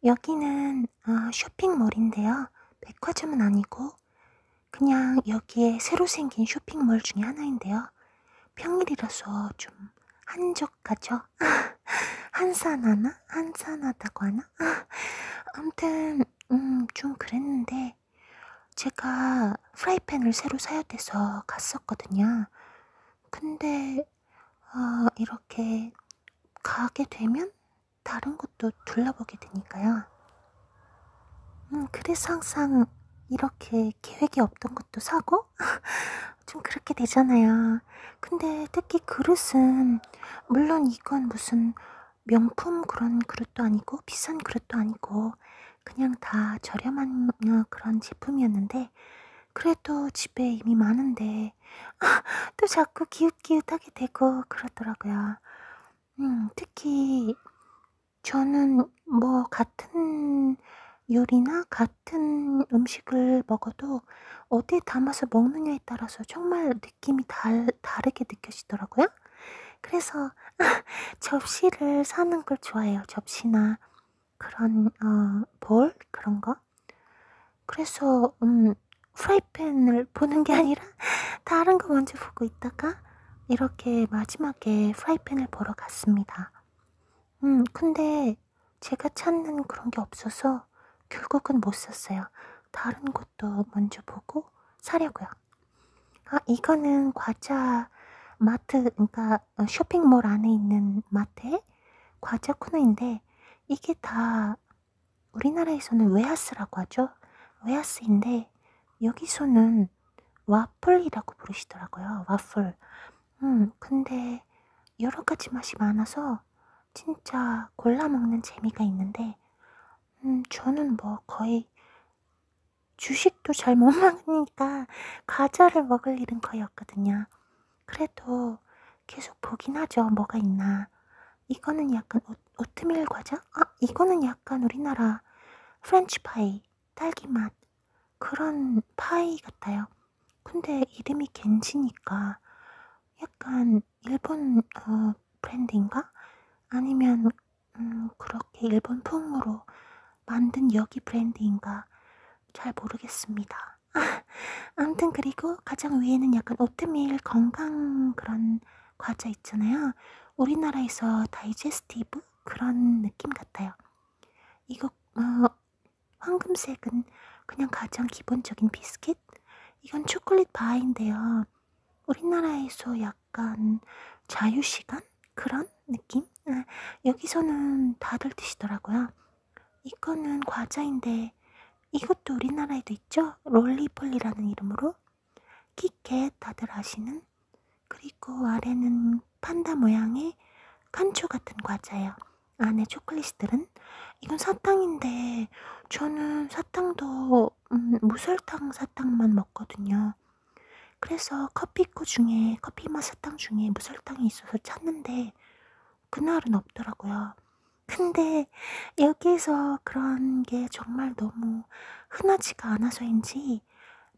여기는 쇼핑몰인데요. 백화점은 아니고 그냥 여기에 새로 생긴 쇼핑몰 중에 하나인데요. 평일이라서 좀 한적하죠? 한산하나? 한산하다고 하나? 아무튼 좀 그랬는데 제가 프라이팬을 새로 사야 돼서 갔었거든요. 근데 이렇게 가게 되면 다른 것도 둘러보게 되니까요. 그래서 항상 이렇게 계획이 없던 것도 사고 좀 그렇게 되잖아요. 근데 특히 그릇은 물론 이건 무슨 명품 그런 그릇도 아니고 비싼 그릇도 아니고 그냥 다 저렴한 그런 제품이었는데 그래도 집에 이미 많은데 또 자꾸 기웃기웃하게 되고 그러더라고요. 특히 저는 뭐 같은 요리나 같은 음식을 먹어도 어디에 담아서 먹느냐에 따라서 정말 느낌이 다르게 느껴지더라고요. 그래서 접시를 사는 걸 좋아해요. 접시나 그런 볼 그런 거. 그래서 프라이팬을 보는 게 아니라 다른 거 먼저 보고 있다가 이렇게 마지막에 프라이팬을 보러 갔습니다. 근데 제가 찾는 그런 게 없어서 결국은 못 샀어요. 다른 것도 먼저 보고 사려고요. 이거는 과자 마트, 그러니까 쇼핑몰 안에 있는 마트의 과자 코너인데 이게 다 우리나라에서는 웨하스라고 하죠. 웨하스인데 여기서는 와플이라고 부르시더라고요. 와플. 근데 여러 가지 맛이 많아서 진짜 골라 먹는 재미가 있는데, 저는 뭐 거의 주식도 잘 못 먹으니까 과자를 먹을 일은 거의 없거든요. 그래도 계속 보긴 하죠. 뭐가 있나. 이거는 약간 오트밀 과자? 이거는 약간 우리나라 프렌치 파이, 딸기 맛 그런 파이 같아요. 근데 이름이 겐지니까 약간 일본 브랜드인가? 아니면 그렇게 일본풍으로 만든 여기 브랜드인가 잘 모르겠습니다. 아무튼 그리고 가장 위에는 약간 오트밀 건강 그런 과자 있잖아요. 우리나라에서 다이제스티브 그런 느낌 같아요. 이거 황금색은 그냥 가장 기본적인 비스킷? 이건 초콜릿 바인데요. 우리나라에서 약간 자유시간? 그런 느낌? 여기서는 다들 드시더라고요. 이거는 과자인데 이것도 우리나라에도 있죠? 롤리폴리라는 이름으로 키캣 다들 아시는? 그리고 아래는 판다 모양의 칸초 같은 과자예요. 안에 초콜릿들은 이건 사탕인데 저는 사탕도 무설탕 사탕만 먹거든요. 그래서 커피 맛 사탕 중에 무설탕이 있어서 찾는데 그날은 없더라고요. 근데 여기에서 그런 게 정말 너무 흔하지가 않아서인지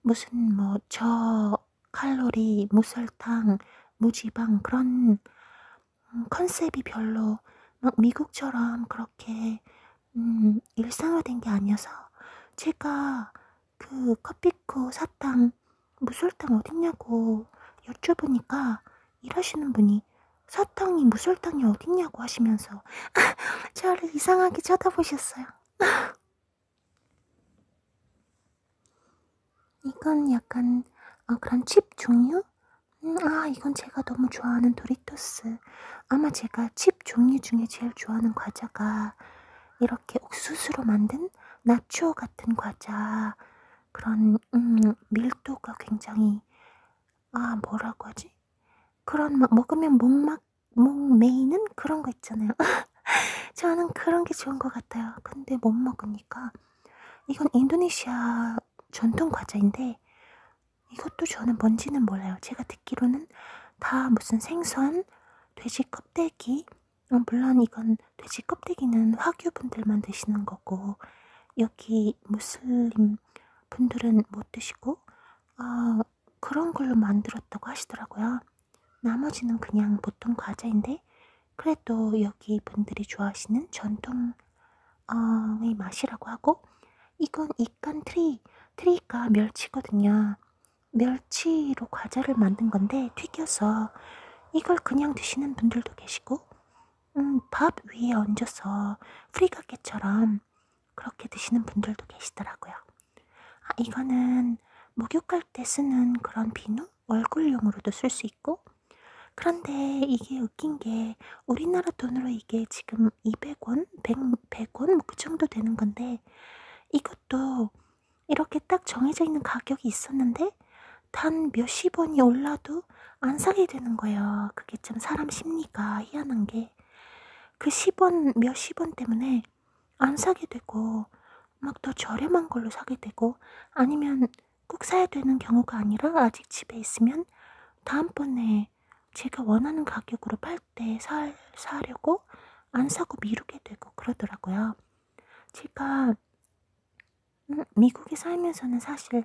무슨 뭐 저칼로리, 무설탕, 무지방 그런 컨셉이 별로 막 미국처럼 그렇게 일상화된 게 아니어서 제가 그 커피코 사탕 무설탕 어딨냐고 여쭤보니까 일하시는 분이 사탕이 무설탕이 어딨냐고 하시면서 저를 이상하게 쳐다보셨어요. 이건 약간 그런 칩 종류? 이건 제가 너무 좋아하는 도리토스. 아마 제가 칩 종류 중에 제일 좋아하는 과자가 이렇게 옥수수로 만든 나초 같은 과자. 그런 밀도가 굉장히 뭐라고 하지? 그런 막 먹으면 목 메이는 그런 거 있잖아요. 저는 그런 게 좋은 것 같아요. 근데 못 먹으니까 이건 인도네시아 전통 과자인데 이것도 저는 뭔지는 몰라요. 제가 듣기로는 다 무슨 생선, 돼지 껍데기, 물론 이건 돼지 껍데기는 화교 분들만 드시는 거고 여기 무슬림 분들은 못 드시고 그런 걸로 만들었다고 하시더라고요. 나머지는 그냥 보통 과자인데 그래도 여기 분들이 좋아하시는 전통 의 맛이라고 하고, 이건 이깐 트리가 멸치거든요. 멸치로 과자를 만든 건데 튀겨서 이걸 그냥 드시는 분들도 계시고, 밥 위에 얹어서 프리카케처럼 그렇게 드시는 분들도 계시더라고요. 아, 이거는 목욕할 때 쓰는 그런 비누? 얼굴용으로도 쓸 수 있고, 그런데 이게 웃긴 게 우리나라 돈으로 이게 지금 200원? 100원? 뭐 그 정도 되는 건데, 이것도 이렇게 딱 정해져 있는 가격이 있었는데 단 몇십 원이 올라도 안 사게 되는 거예요. 그게 참 사람 심리가 희한한 게, 그 10원, 몇십 원 때문에 안 사게 되고 막 더 저렴한 걸로 사게 되고, 아니면 꼭 사야 되는 경우가 아니라 아직 집에 있으면 다음번에 제가 원하는 가격으로 팔 때 사려고 안 사고 미루게 되고 그러더라고요. 제가 미국에 살면서는 사실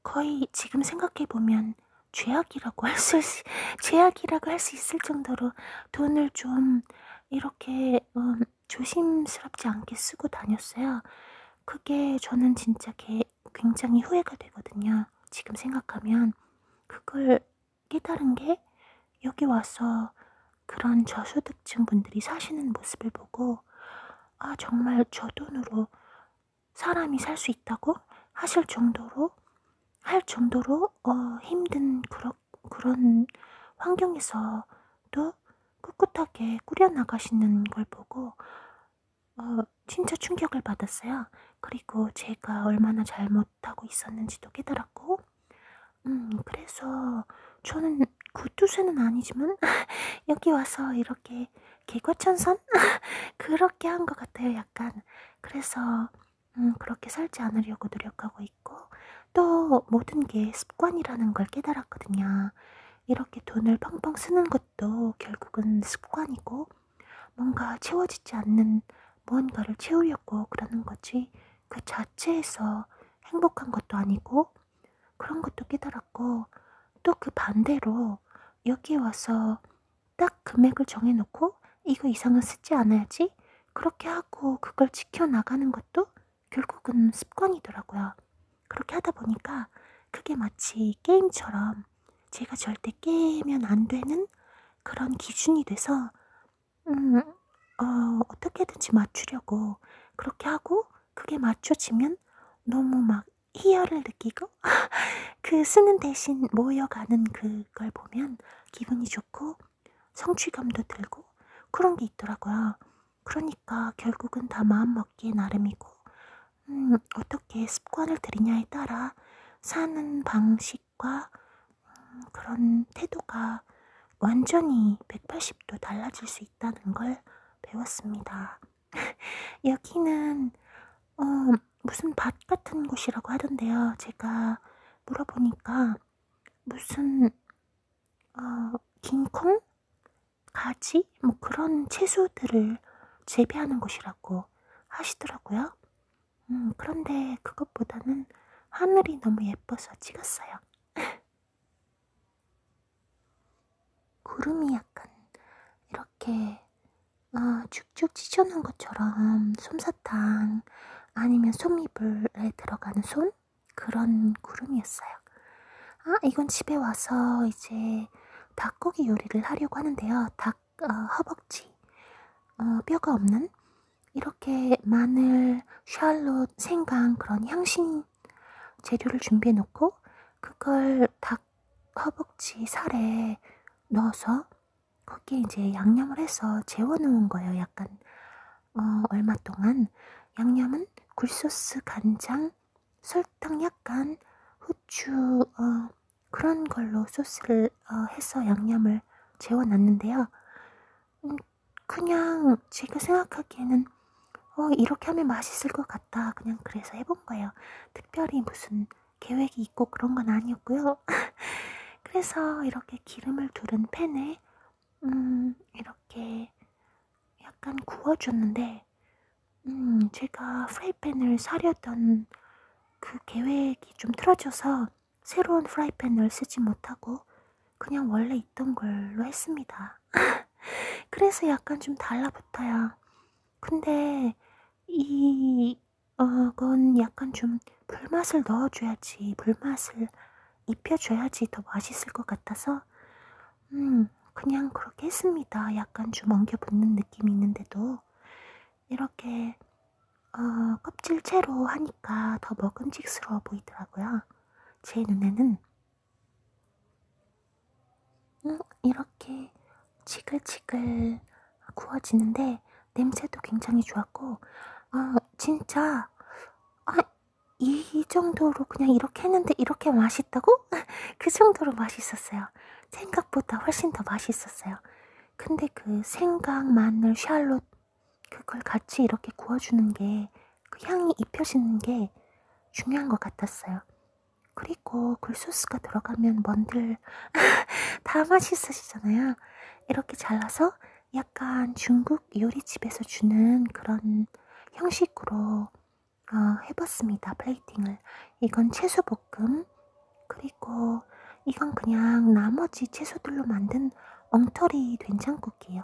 거의 지금 생각해보면 죄악이라고 할 수 있을 정도로 돈을 좀 이렇게 조심스럽지 않게 쓰고 다녔어요. 그게 저는 진짜 굉장히 후회가 되거든요. 지금 생각하면. 그걸 깨달은 게 여기 와서 그런 저소득층 분들이 사시는 모습을 보고, 아, 정말 저 돈으로 사람이 살 수 있다고 할 정도로 힘든 그런 환경에서도 꿋꿋하게 꾸려나가시는 걸 보고 진짜 충격을 받았어요. 그리고 제가 얼마나 잘못하고 있었는지도 깨달았고, 그래서 저는 구두쇠는 아니지만 여기 와서 이렇게 개과천선? 그렇게 한 것 같아요, 약간. 그래서 그렇게 살지 않으려고 노력하고 있고, 또 모든 게 습관이라는 걸 깨달았거든요. 이렇게 돈을 펑펑 쓰는 것도 결국은 습관이고, 뭔가 채워지지 않는 무언가를 채우려고 그러는 거지, 그 자체에서 행복한 것도 아니고, 그런 것도 깨달았고, 또 그 반대로 여기에 와서 딱 금액을 정해놓고 이거 이상은 쓰지 않아야지, 그렇게 하고 그걸 지켜나가는 것도 결국은 습관이더라고요. 그렇게 하다 보니까 그게 마치 게임처럼 제가 절대 깨면 안 되는 그런 기준이 돼서 어떻게든지 맞추려고 그렇게 하고, 그게 맞춰지면 너무 막 희열을 느끼고 그 쓰는 대신 모여가는 그걸 보면 기분이 좋고 성취감도 들고 그런 게 있더라고요. 그러니까 결국은 다 마음먹기에 나름이고, 어떻게 습관을 들이냐에 따라 사는 방식과 그런 태도가 완전히 180도 달라질 수 있다는 걸 배웠습니다. 여기는 어, 무슨 밭 같은 곳이라고 하던데요. 제가 물어보니까 무슨 긴콩? 가지? 뭐 그런 채소들을 재배하는 곳이라고 하시더라고요. 그런데 그것보다는 하늘이 너무 예뻐서 찍었어요. 구름이 약간 이렇게 쭉쭉 찢어놓은 것처럼 솜사탕 아니면 솜이불에 들어가는 솜? 그런 구름이었어요. 아, 이건 집에 와서 이제 닭고기 요리를 하려고 하는데요. 허벅지, 뼈가 없는, 이렇게 마늘, 샬롯, 생강 그런 향신 재료를 준비해 놓고 그걸 닭 허벅지 살에 넣어서 거기에 이제 양념을 해서 재워 놓은 거예요. 약간 얼마 동안. 양념은 굴소스, 간장, 설탕 약간, 후추 그런 걸로 소스를 해서 양념을 재워놨는데요. 그냥 제가 생각하기에는 이렇게 하면 맛있을 것 같다, 그냥 그래서 해본 거예요. 특별히 무슨 계획이 있고 그런 건 아니었고요. 그래서 이렇게 기름을 두른 팬에 이렇게 약간 구워줬는데, 제가 프라이팬을 사려던 그 계획이 좀 틀어져서 새로운 프라이팬을 쓰지 못하고 그냥 원래 있던 걸로 했습니다. 그래서 약간 좀 달라붙어요. 근데 이 그건 약간 좀 불맛을 넣어줘야지, 불맛을 입혀줘야지 더 맛있을 것 같아서, 그냥 그렇게 했습니다. 약간 좀 엉겨붙는 느낌이 있는데도, 이렇게, 껍질째로 하니까 더 먹음직스러워 보이더라고요. 제 눈에는. 이렇게 지글지글 구워지는데, 냄새도 굉장히 좋았고, 진짜, 아, 이 정도로 그냥 이렇게 했는데 이렇게 맛있다고? 그 정도로 맛있었어요. 생각보다 훨씬 더 맛있었어요. 근데 그 생강, 마늘, 샬롯 그걸 같이 이렇게 구워주는 게 그 향이 입혀지는 게 중요한 것 같았어요. 그리고 굴소스가 들어가면 뭔들 다 맛있어지잖아요. 이렇게 잘라서 약간 중국 요리집에서 주는 그런 형식으로 해봤습니다. 플레이팅을. 이건 채소볶음, 그리고 이건 그냥 나머지 채소들로 만든 엉터리 된장국이에요.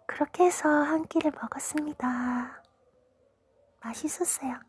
그렇게 해서 한 끼를 먹었습니다. 맛있었어요.